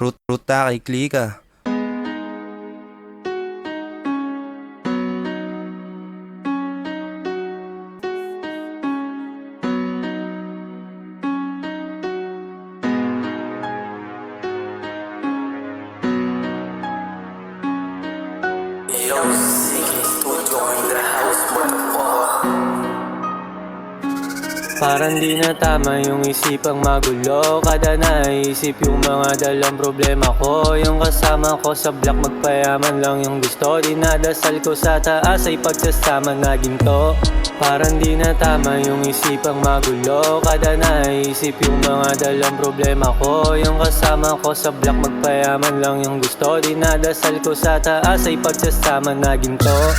Ruta kay Klika. Yo, Ziggy Studio in the house, motherfucker. Parang di na tama yung isipang magulo. Kada naisip yung mga dalang problema ko. Yung kasama ko sa block magpayaman lang yung gusto. Dinadasal ko sa taas ay pagsasama na ginto. Parang di na tama yung isipang magulo. Kada naisip yung mga dalang problema ko. Yung kasama ko sa block magpayaman lang yung gusto. Dinadasal ko sa taas ay pagsasama na ginto.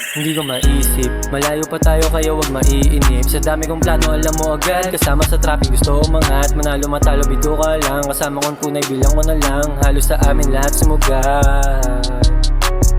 Hindi ko maisip, malayo pa tayo kaya wag maiinip. Sa dami kong plano alam mo agad, kasama sa traffic gusto umangat. Manalo matalo bito ka lang, kasama kong tunay bilang ko na lang. Halos sa amin lahat sumugat.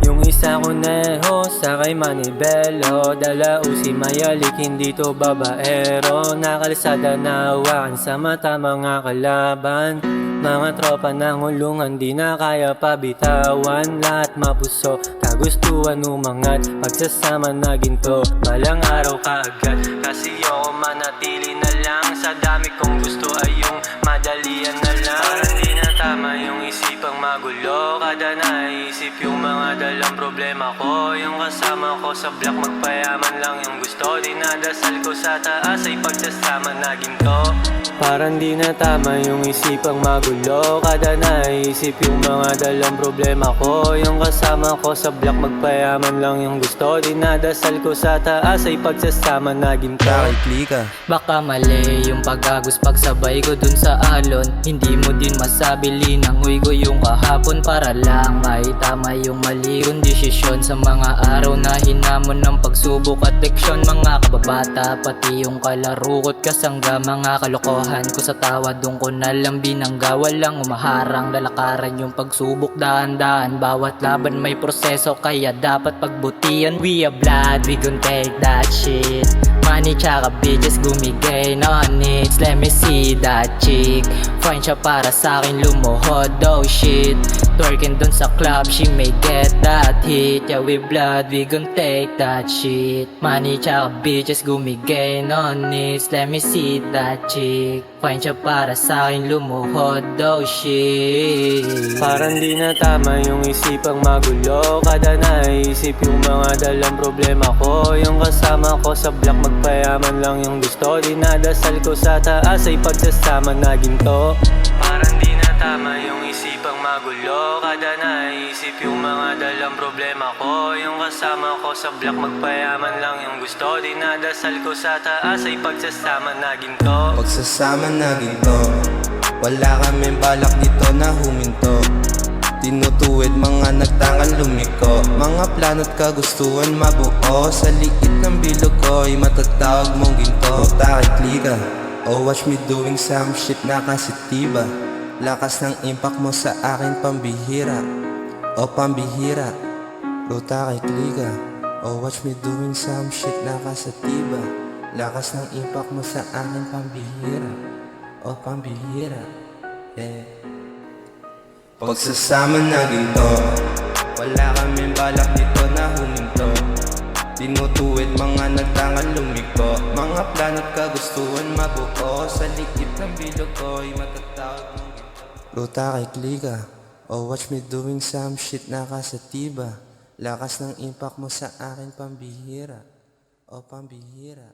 Yung isa ko neho, sakay manibelo. Dala usi mayalik, hindi to babaero. Nakalsada na hawakan sa mata mga kalaban. Mga tropa ng hulungan, di na kaya pabitawan. Lahat mapuso, kagustuhan umangat. Pagsasama na ginto, balang araw kaagad. Kasi ako manatili na lang. Sa dami kong gusto ay yung madalian na lang. Parang di na tama yung isipang magulo. Kada naisip yung mga dalang problema ko. Yung kasama ko sa block magpayaman lang yung gusto. Dinadasal ko sa taas ay pagsasama na ginto. Parang di na tama yung isipang magulo. Kada naisip yung mga dalang problema ko. Yung kasama ko sa block magpayaman lang yung gusto. Dinadasal ko sa taas ay pagsasama na ginto. Ruta kay Klika. Baka mali yung pag-agos pagsabay ko dun sa alon. Hindi mo din masabi linangoy ko yung kahapon. Para lang maitama yung mali kong desisyon. Sa mga araw na hinamon ng pagsubok at leksyon. Mga kababata pati yung kalaro ko't kasangga. Mga kalokohan ko sa tawa, doon ko nalang binangga. Walang umaharang, lalakaran yung pagsubok dahan-dahan. Bawat laban may proseso kaya dapat pagbutihan. We are blood, we gon' take that shit. Money tsaka bitches gumigay on it. Let me see that chick. Fine siya para sa'kin lumuhod, oh shit. Twerking dun sa club, she may get that hit. Yeah, we blood, we gon' take that shit. Money tsaka bitches gumigay on it. Let me see that chick. Fine siya para sa'kin lumuhod, oh shit. Parang di na tama yung isipang magulo. Kada naisip yung mga dalang problema ko. Yung kasama ko sa block magpayaman lang yung gusto. Dinadasal ko sa taas ay pagsasama na ginto. Parang di na tama yung isipang magulo. Kada naisip yung mga dalang problema ko. Yung kasama ko sa block magpayaman lang yung gusto. Dinadasal ko sa taas ay pagsasama na ginto. Pagsasama na ginto. Wala kaming balak dito na huminto. Tinutuwid mga nagtangan lumiko. Mga plano't kagustuhan mabuo. Sa liit ng bilog ko'y matatawag mong ginto. Ruta kay Klika. Oh, watch me doing some shit na kasitiba. Lakas ng impact mo sa akin pambihira. Oh, pambihira. Ruta kay Klika. Oh, watch me doing some shit na kasitiba. Lakas ng impact mo sa akin pambihira. Oh, pambihira. Yeah. Pagsasama na ginto. Wala kaming balak dito na huminto. Tinutuwid mga nagtangan lumiko. Mga plano't kagustuhan mabuo. Sa liit ng bilog ko'y matatawag mong ginto. Ruta kay Klika. Oh, watch me doing some shit na kasatiba. Lakas ng impact mo sa akin pambihira. Oh, pambihira.